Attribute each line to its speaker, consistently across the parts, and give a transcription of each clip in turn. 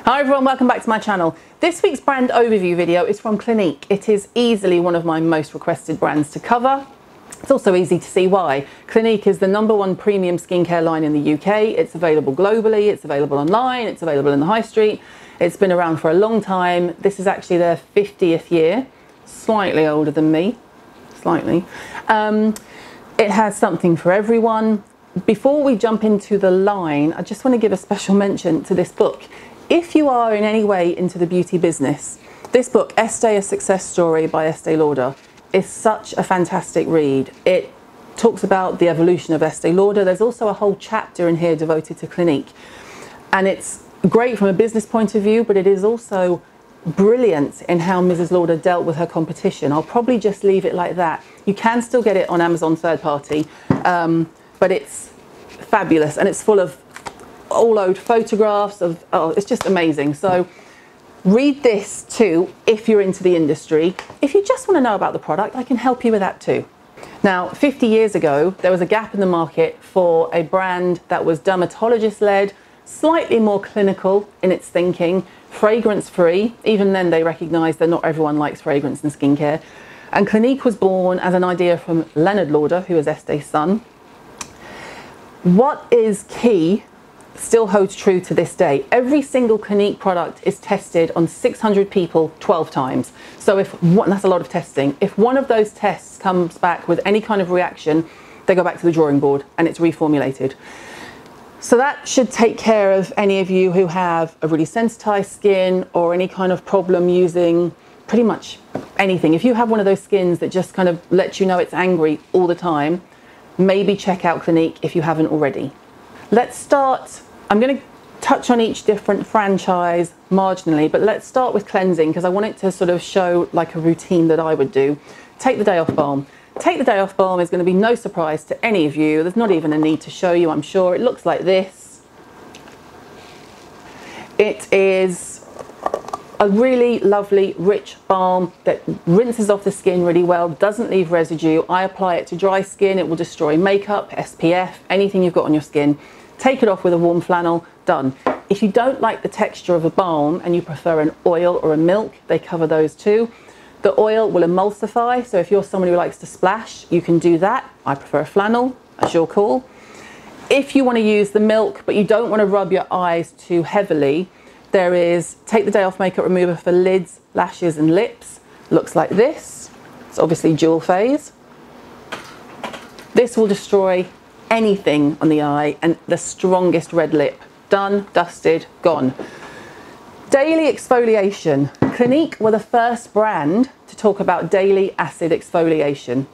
Speaker 1: Hi everyone, welcome back to my channel. This week's brand overview video is from Clinique. It is easily one of my most requested brands to cover. It's also easy to see why. Clinique is the #1 premium skincare line in the UK. It's available globally, it's available online, it's available in the high street. It's been around for a long time. This is actually their 50th year, slightly older than me, slightly. It has something for everyone. Before we jump into the line, I just want to give a special mention to this book. If you are in any way into the beauty business, this book, Estee, A Success Story by Estee Lauder, is such a fantastic read. It talks about the evolution of Estee Lauder. There's also a whole chapter in here devoted to Clinique. And it's great from a business point of view, but it is also brilliant in how Mrs. Lauder dealt with her competition. I'll probably just leave it like that. You can still get it on Amazon third party, but it's fabulous and it's full of all old photographs of, oh, it's just amazing. So read this too if you're into the industry. If you just want to know about the product, I can help you with that too. Now, 50 years ago, there was a gap in the market for a brand that was dermatologist-led, slightly more clinical in its thinking, fragrance-free. Even then, they recognized that not everyone likes fragrance in skincare. And Clinique was born as an idea from Leonard Lauder, who is Estee's son. What is key still holds true to this day. Every single Clinique product is tested on 600 people 12 times. So that's a lot of testing. If one of those tests comes back with any kind of reaction, they go back to the drawing board and it's reformulated. So that should take care of any of you who have a really sensitized skin or any kind of problem using pretty much anything. If you have one of those skins that just kind of lets you know it's angry all the time, maybe check out Clinique if you haven't already. Let's start. I'm going to touch on each different franchise marginally, but let's start with cleansing because I want it to sort of show like a routine that I would do. Take the Day Off Balm. Take the Day Off Balm is going to be no surprise to any of you. There's not even a need to show you, I'm sure. It looks like this. It is a really lovely, rich balm that rinses off the skin really well, doesn't leave residue. I apply it to dry skin. It will destroy makeup, SPF, anything you've got on your skin. Take it off with a warm flannel, done. If you don't like the texture of a balm and you prefer an oil or a milk, they cover those too. The oil will emulsify, so if you're someone who likes to splash, you can do that. I prefer a flannel, that's your call. If you want to use the milk, but you don't want to rub your eyes too heavily, there is Take the Day Off Makeup Remover for lids, lashes and lips. Looks like this. It's obviously dual phase. This will destroy anything on the eye and the strongest red lip. Done, dusted, gone. Daily exfoliation. Clinique were the first brand to talk about daily acid exfoliation.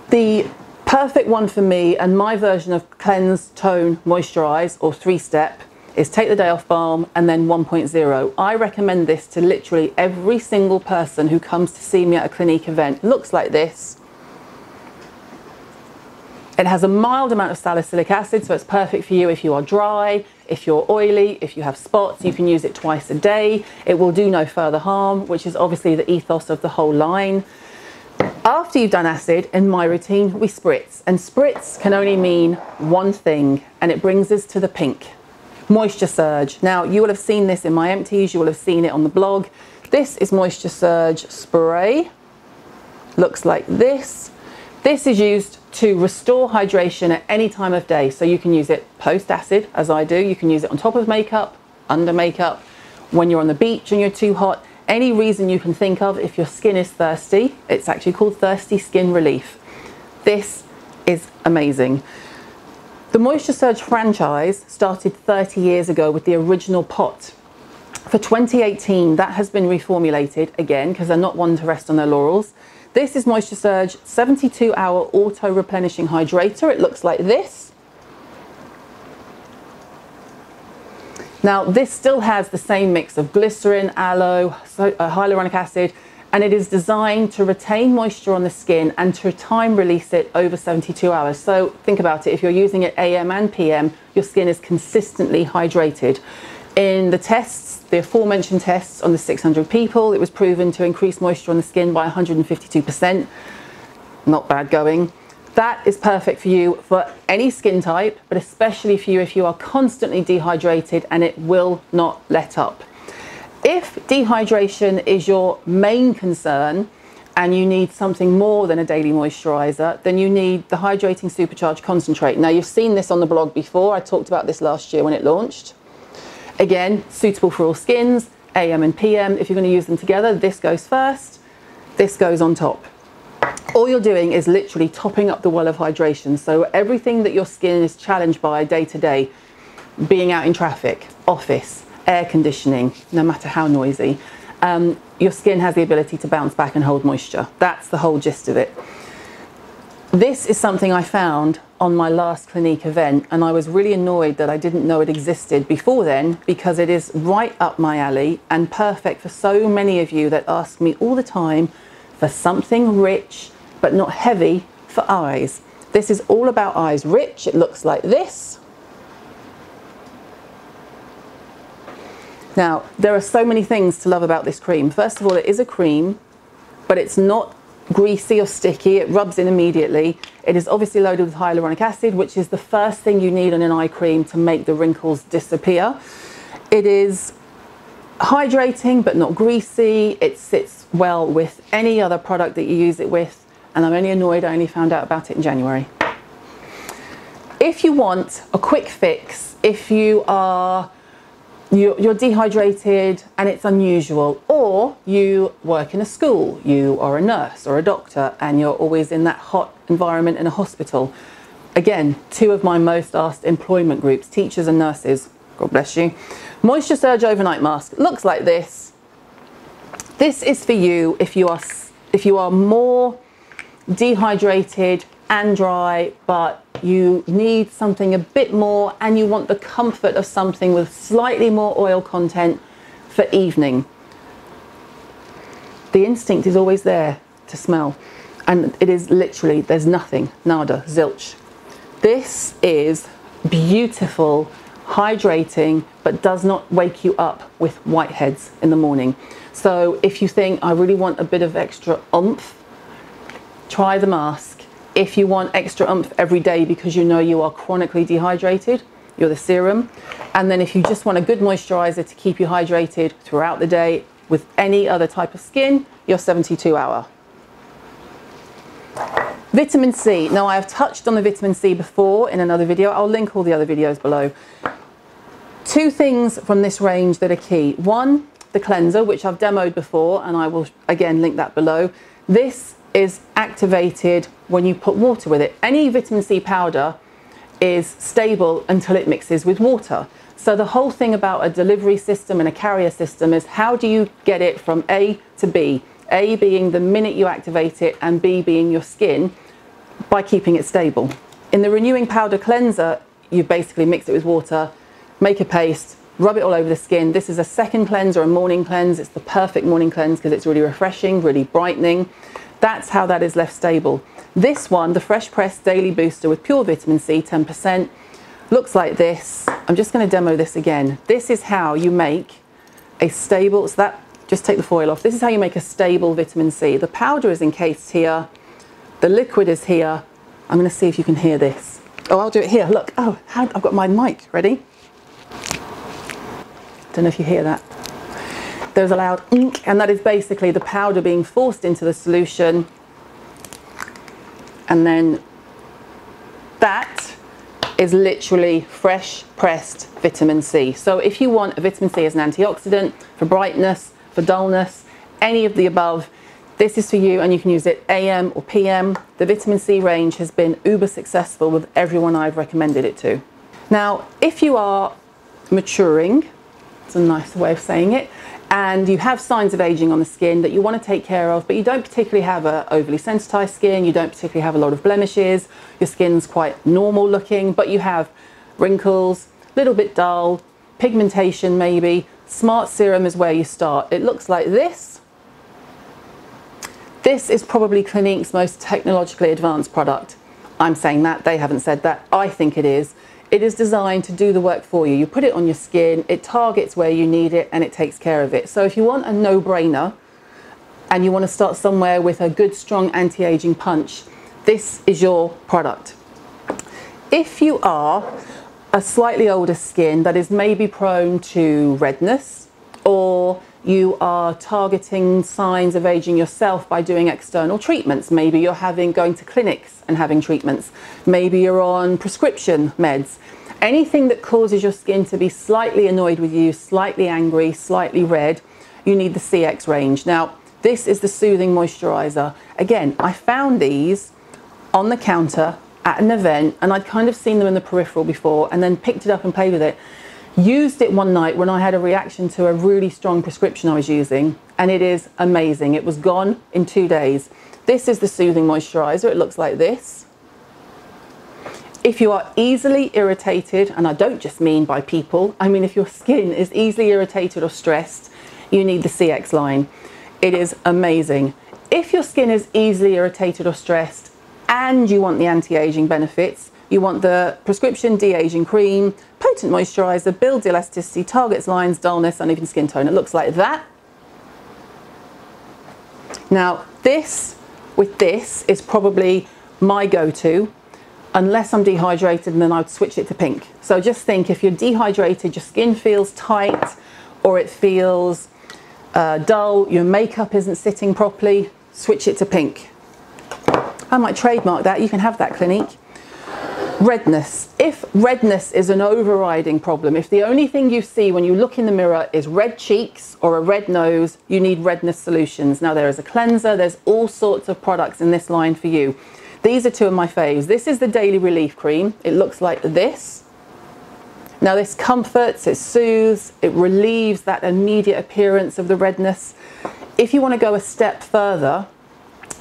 Speaker 1: The perfect one for me and my version of cleanse, tone, moisturize or 3-step is Take the Day Off Balm and then 1.0. I recommend this to literally every single person who comes to see me at a Clinique event. Looks like this. It has a mild amount of salicylic acid, so it's perfect for you if you are dry, if you're oily, if you have spots. You can use it twice a day. It will do no further harm, which is obviously the ethos of the whole line. After you've done acid, in my routine, we spritz. And spritz can only mean one thing, and it brings us to the pink. Moisture Surge. Now, you will have seen this in my empties. You will have seen it on the blog. This is Moisture Surge spray. Looks like this. This is used to restore hydration at any time of day. So you can use it post-acid, as I do. You can use it on top of makeup, under makeup, when you're on the beach and you're too hot. Any reason you can think of if your skin is thirsty. It's actually called Thirsty Skin Relief. This is amazing. The Moisture Surge franchise started 30 years ago with the original pot. For 2018, that has been reformulated again because they're not one to rest on their laurels. This is Moisture Surge 72-hour auto-replenishing hydrator. It looks like this. Now, this still has the same mix of glycerin, aloe, hyaluronic acid, and it is designed to retain moisture on the skin and to time release it over 72 hours. So think about it. If you're using it AM and PM, your skin is consistently hydrated. In the tests, the aforementioned tests on the 600 people, it was proven to increase moisture on the skin by 152%. Not bad going. That is perfect for you for any skin type, but especially for you if you are constantly dehydrated and it will not let up. If dehydration is your main concern and you need something more than a daily moisturizer, then you need the Hydrating Supercharge Concentrate. Now, you've seen this on the blog before. I talked about this last year when it launched. Again, suitable for all skins, AM and PM. If you're going to use them together, this goes first, this goes on top. All you're doing is literally topping up the well of hydration. So everything that your skin is challenged by day to day, being out in traffic, office, air conditioning, no matter how noisy, your skin has the ability to bounce back and hold moisture. That's the whole gist of it. This is something I found on my last Clinique event, and I was really annoyed that I didn't know it existed before then, because it is right up my alley and perfect for so many of you that ask me all the time for something rich but not heavy for eyes. This is all about eyes. Rich, it looks like this. Now, there are so many things to love about this cream. First of all, it is a cream, but it's not greasy or sticky. It rubs in immediately. It is obviously loaded with hyaluronic acid, which is the first thing you need on an eye cream to make the wrinkles disappear. It is hydrating, but not greasy. It sits well with any other product that you use it with. And I'm only annoyed I only found out about it in January. If you want a quick fix, if you're dehydrated and it's unusual, or you work in a school, you are a nurse or a doctor and you're always in that hot environment in a hospital. Again, two of my most asked employment groups, teachers and nurses, God bless you. Moisture Surge Overnight Mask looks like this. This is for you if you are more dehydrated and dry, but you need something a bit more and you want the comfort of something with slightly more oil content for evening. The instinct is always there to smell, and it is literally, there's nothing, nada, zilch. This is beautiful, hydrating, but does not wake you up with whiteheads in the morning. So if you think, I really want a bit of extra oomph, try the mask. If you want extra oomph every day because you know you are chronically dehydrated, you're the Serum. And then if you just want a good moisturizer to keep you hydrated throughout the day with any other type of skin, you're 72 hour. Vitamin C. Now, I have touched on the vitamin C before in another video. I'll link all the other videos below. Two things from this range that are key. One, the cleanser, which I've demoed before, and I will again link that below. This is activated when you put water with it. Any vitamin C powder is stable until it mixes with water. So the whole thing about a delivery system and a carrier system is, how do you get it from A to B? A being the minute you activate it, and B being your skin, by keeping it stable. In the renewing powder cleanser, you basically mix it with water, make a paste, rub it all over the skin. This is a second cleanse or a morning cleanse. It's the perfect morning cleanse because it's really refreshing, really brightening. That's how that is left stable. This one, the Fresh Press Daily Booster with pure vitamin C, 10%, looks like this. I'm just going to demo this again. This is how you make a stable, so that, just take the foil off. This is how you make a stable vitamin C. The powder is encased here. The liquid is here. I'm going to see if you can hear this. Oh, I'll do it here. Look. Oh, I've got my mic ready. Don't know if you hear that. There's a loud ink, and that is basically the powder being forced into the solution. And then that is literally fresh pressed vitamin C. So if you want a vitamin C as an antioxidant, for brightness, for dullness, any of the above, this is for you, and you can use it AM or PM. The vitamin C range has been uber successful with everyone I've recommended it to. Now, if you are maturing, it's a nice way of saying it, and you have signs of aging on the skin that you want to take care of, but you don't particularly have an overly sensitized skin, you don't particularly have a lot of blemishes, your skin's quite normal looking, but you have wrinkles, a little bit dull, pigmentation maybe, Smart Serum is where you start. It looks like this. This is probably Clinique's most technologically advanced product. I'm saying that, they haven't said that. I think it is. It is designed to do the work for you. You put it on your skin, it targets where you need it, and it takes care of it. So if you want a no-brainer and you want to start somewhere with a good, strong anti-aging punch, this is your product. If you are a slightly older skin that is maybe prone to redness, or you are targeting signs of aging yourself by doing external treatments, maybe you're going to clinics and having treatments, maybe you're on prescription meds, anything that causes your skin to be slightly annoyed with you, slightly angry, slightly red, you need the CX range. Now, this is the Soothing Moisturizer. Again, I found these on the counter at an event, and I'd kind of seen them in the peripheral before, and then picked it up and played with it. Used it one night when I had a reaction to a really strong prescription I was using, and it is amazing. It was gone in 2 days. This is the Soothing Moisturizer. It looks like this. If you are easily irritated, and I don't just mean by people, I mean if your skin is easily irritated or stressed, you need the CX line. It is amazing. If your skin is easily irritated or stressed and you want the anti-aging benefits, you want the prescription de-aging cream, potent moisturizer, builds elasticity, targets lines, dullness, uneven skin tone. It looks like that. Now, this is probably my go-to, unless I'm dehydrated, and then I'd switch it to pink. So just think, if you're dehydrated, your skin feels tight, or it feels dull, your makeup isn't sitting properly, switch it to pink. I might trademark that. You can have that, Clinique. Redness. If redness is an overriding problem, if the only thing you see when you look in the mirror is red cheeks or a red nose, you need Redness Solutions. Now, there is a cleanser, there's all sorts of products in this line for you. These are two of my faves. This is the Daily Relief Cream. It looks like this. Now, this comforts, it soothes, it relieves that immediate appearance of the redness. If you want to go a step further,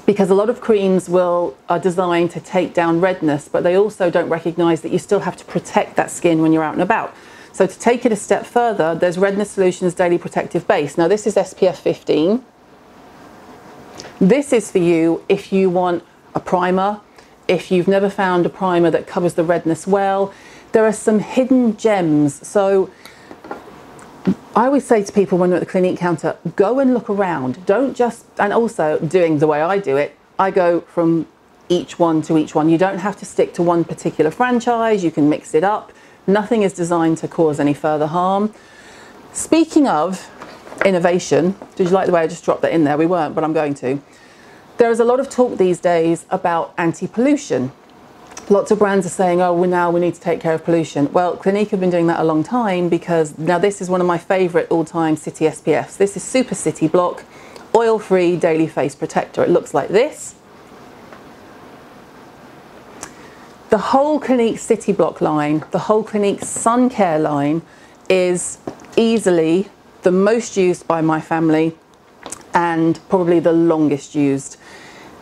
Speaker 1: because a lot of creams are designed to take down redness, but they also don't recognize that you still have to protect that skin when you're out and about. So to take it a step further, there's Redness Solutions Daily Protective Base. Now, this is SPF 15. This is for you if you want a primer, if you've never found a primer that covers the redness well. There are some hidden gems. So I always say to people when they're at the Clinique counter, go and look around. Don't just, and also doing the way I do it, I go from each one to each one. You don't have to stick to one particular franchise. You can mix it up. Nothing is designed to cause any further harm. Speaking of innovation, did you like the way I just dropped that in there? We weren't, but I'm going to. There is a lot of talk these days about anti-pollution. Lots of brands are saying, oh, well, we need to take care of pollution. Well, Clinique have been doing that a long time, because now this is one of my favorite all-time city SPFs. This is Super City Block, oil-free daily face protector. It looks like this. The whole Clinique City Block line, the whole Clinique Sun Care line, is easily the most used by my family and probably the longest used.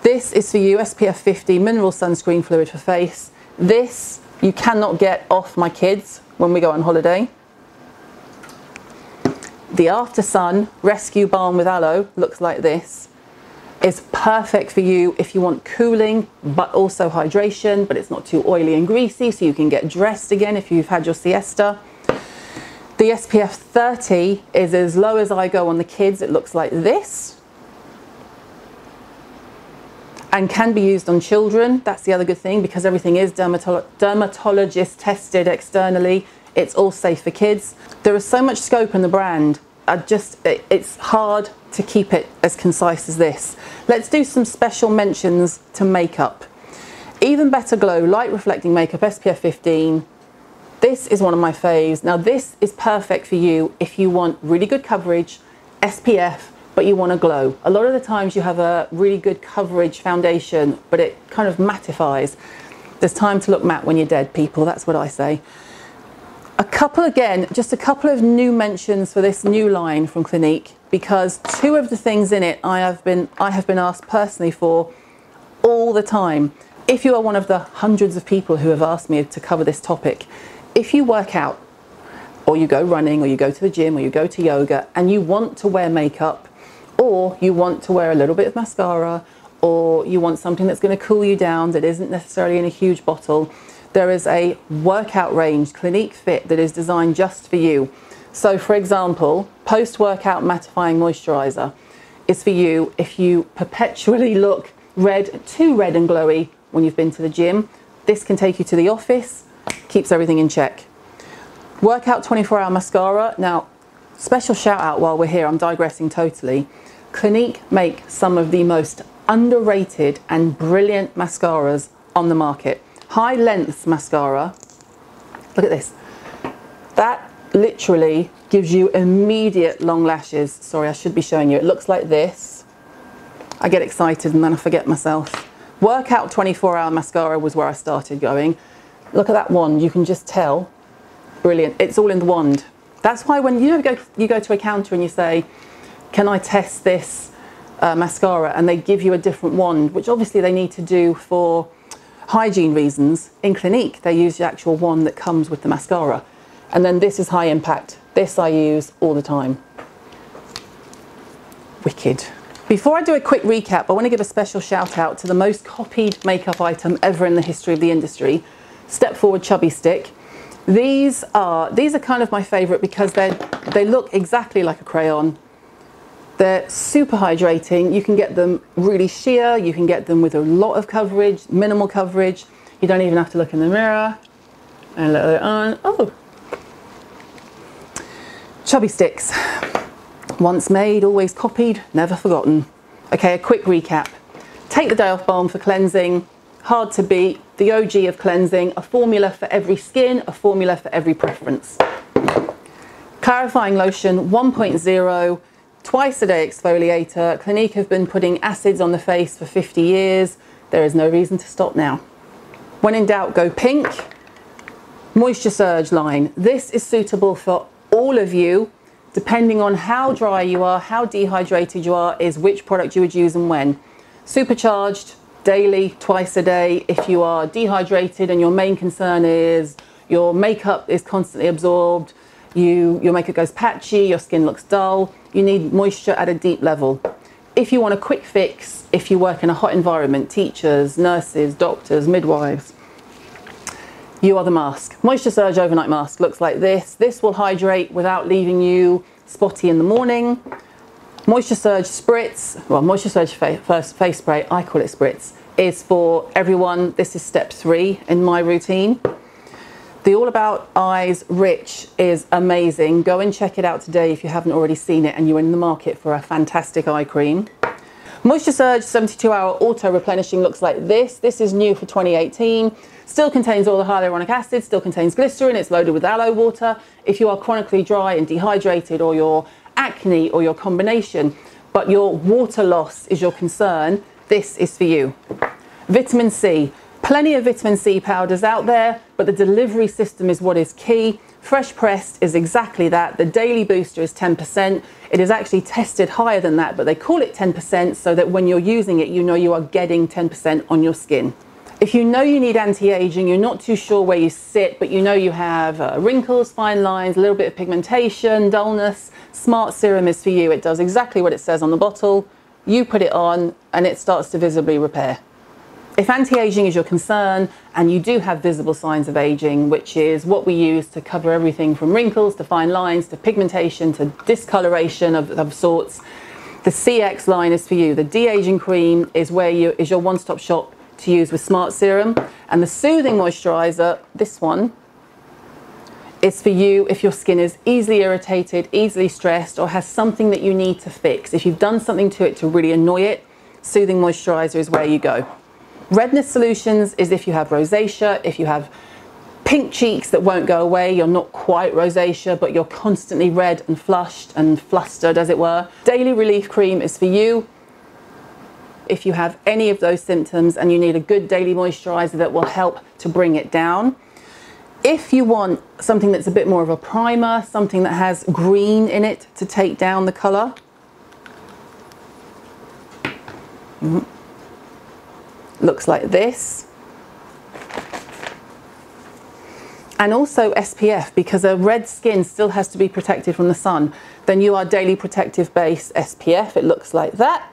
Speaker 1: This is for you, SPF 50 mineral sunscreen fluid for face. This you cannot get off my kids when we go on holiday. The After Sun Rescue Balm with Aloe looks like this. Is perfect for you if you want cooling but also hydration, but it's not too oily and greasy, so you can get dressed again if you've had your siesta. The SPF 30 is as low as I go on the kids. It looks like this. And can be used on children. That's the other good thing, because everything is dermatologist tested externally. It's all safe for kids. There is so much scope in the brand. It's hard to keep it as concise as this. Let's do some special mentions to makeup. Even Better Glow Light Reflecting Makeup SPF 15. This is one of my faves. Now, this is perfect for you if you want really good coverage, SPF, but you want to glow. A lot of the times you have a really good coverage foundation, but it kind of mattifies. There's time to look matte when you're dead, people. That's what I say. Just a couple of new mentions for this new line from Clinique, because two of the things in it I have been asked personally for all the time. If you are one of the hundreds of people who have asked me to cover this topic, if you work out, or you go running, or you go to the gym, or you go to yoga, and you want to wear makeup, or you want to wear a little bit of mascara, or you want something that's going to cool you down that isn't necessarily in a huge bottle, there is a workout range, Clinique Fit, that is designed just for you. So, for example, post-workout mattifying moisturizer is for you if you perpetually look red, too red and glowy, when you've been to the gym. This can take you to the office, keeps everything in check. Workout 24-hour mascara. Now, special shout out while we're here, I'm digressing totally. Clinique make some of the most underrated and brilliant mascaras on the market. High length mascara, look at this. That literally gives you immediate long lashes. Sorry, I should be showing you. It looks like this. I get excited and then I forget myself. Workout 24-hour mascara was where I started going. Look at that wand, you can just tell. Brilliant, it's all in the wand. That's why when you go to a counter and you say, can I test this mascara? And they give you a different wand, which obviously they need to do for hygiene reasons. In Clinique, they use the actual wand that comes with the mascara. And then this is high impact. This I use all the time. Wicked. Before I do a quick recap, I want to give a special shout out to the most copied makeup item ever in the history of the industry, Step Forward Chubby Stick. These are kind of my favorite because they look exactly like a crayon. They're super hydrating. You can get them really sheer, you can get them with a lot of coverage, minimal coverage. You don't even have to look in the mirror. And let it on. Oh. Chubby sticks. Once made, always copied, never forgotten. Okay, a quick recap. Take the day off balm for cleansing. Hard to beat, the OG of cleansing, a formula for every skin, a formula for every preference. Clarifying lotion 1.0, twice a day exfoliator. Clinique have been putting acids on the face for 50 years. There is no reason to stop now. When in doubt, go pink. Moisture Surge line. This is suitable for all of you. Depending on how dry you are, how dehydrated you are, is which product you would use and when. Supercharged, daily, twice a day. If you are dehydrated and your main concern is your makeup is constantly absorbed, your makeup goes patchy, your skin looks dull, you need moisture at a deep level. If you want a quick fix, if you work in a hot environment, teachers, nurses, doctors, midwives, you are the mask. Moisture Surge Overnight Mask looks like this. This will hydrate without leaving you spotty in the morning. Moisture Surge Spritz, well, Moisture Surge face spray, I call it Spritz, is for everyone. This is step 3 in my routine. The All About Eyes Rich is amazing. Go and check it out today if you haven't already seen it and you're in the market for a fantastic eye cream. Moisture Surge 72-hour auto-replenishing looks like this. This is new for 2018. Still contains all the hyaluronic acid, still contains glycerin, it's loaded with aloe water. If you are chronically dry and dehydrated, or your acne, or your combination, but your water loss is your concern, this is for you. Vitamin C. Plenty of vitamin C powders out there, but the delivery system is what is key. Fresh Pressed is exactly that. The daily booster is 10%. It is actually tested higher than that, but they call it 10% so that when you're using it, you know you are getting 10% on your skin. If you know you need anti-aging, you're not too sure where you sit, but you know you have wrinkles, fine lines, a little bit of pigmentation, dullness, Smart Serum is for you. It does exactly what it says on the bottle. You put it on and it starts to visibly repair. If anti-aging is your concern and you do have visible signs of aging, which is what we use to cover everything from wrinkles to fine lines to pigmentation to discoloration of sorts, the CX line is for you. The de-aging cream is your one-stop shop to use with Smart Serum, and the Soothing Moisturizer, this one, is for you if your skin is easily irritated, easily stressed, or has something that you need to fix. If you've done something to it to really annoy it, Soothing Moisturizer is where you go. Redness Solutions is if you have rosacea, if you have pink cheeks that won't go away, you're not quite rosacea, but you're constantly red and flushed and flustered, as it were. Daily Relief Cream is for you if you have any of those symptoms and you need a good daily moisturizer that will help to bring it down. If you want something that's a bit more of a primer, something that has green in it to take down the colour, looks like this. And also SPF, because a red skin still has to be protected from the sun. Then you are Daily Protective Base SPF, it looks like that.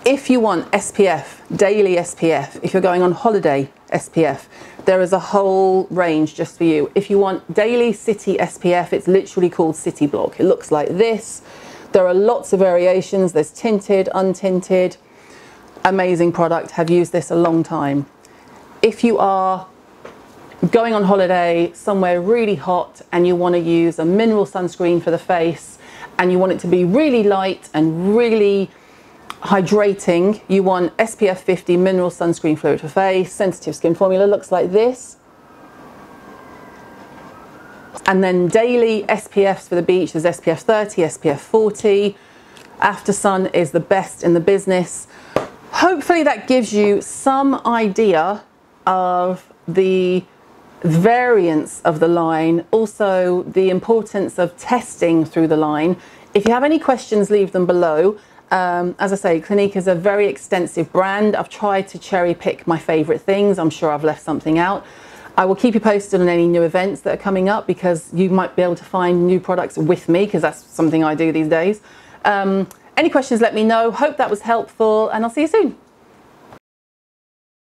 Speaker 1: If you want SPF, daily SPF, if you're going on holiday SPF, there is a whole range just for you. If you want daily city SPF, it's literally called City Block. It looks like this. There are lots of variations. There's tinted, untinted. amazing product, have used this a long time. If you are going on holiday somewhere really hot and you want to use a mineral sunscreen for the face and you want it to be really light and really hydrating, you want SPF 50 mineral sunscreen fluid for face. Sensitive skin formula looks like this. And then daily SPFs for the beach, there's SPF 30, SPF 40. After sun is the best in the business. Hopefully that gives you some idea of the variance of the line, also the importance of testing through the line. If you have any questions, leave them below. As I say, Clinique is a very extensive brand. I've tried to cherry pick my favorite things. I'm sure I've left something out. I will keep you posted on any new events that are coming up, because you might be able to find new products with me, because that's something I do these days. Any questions, let me know. Hope that was helpful, and I'll see you soon.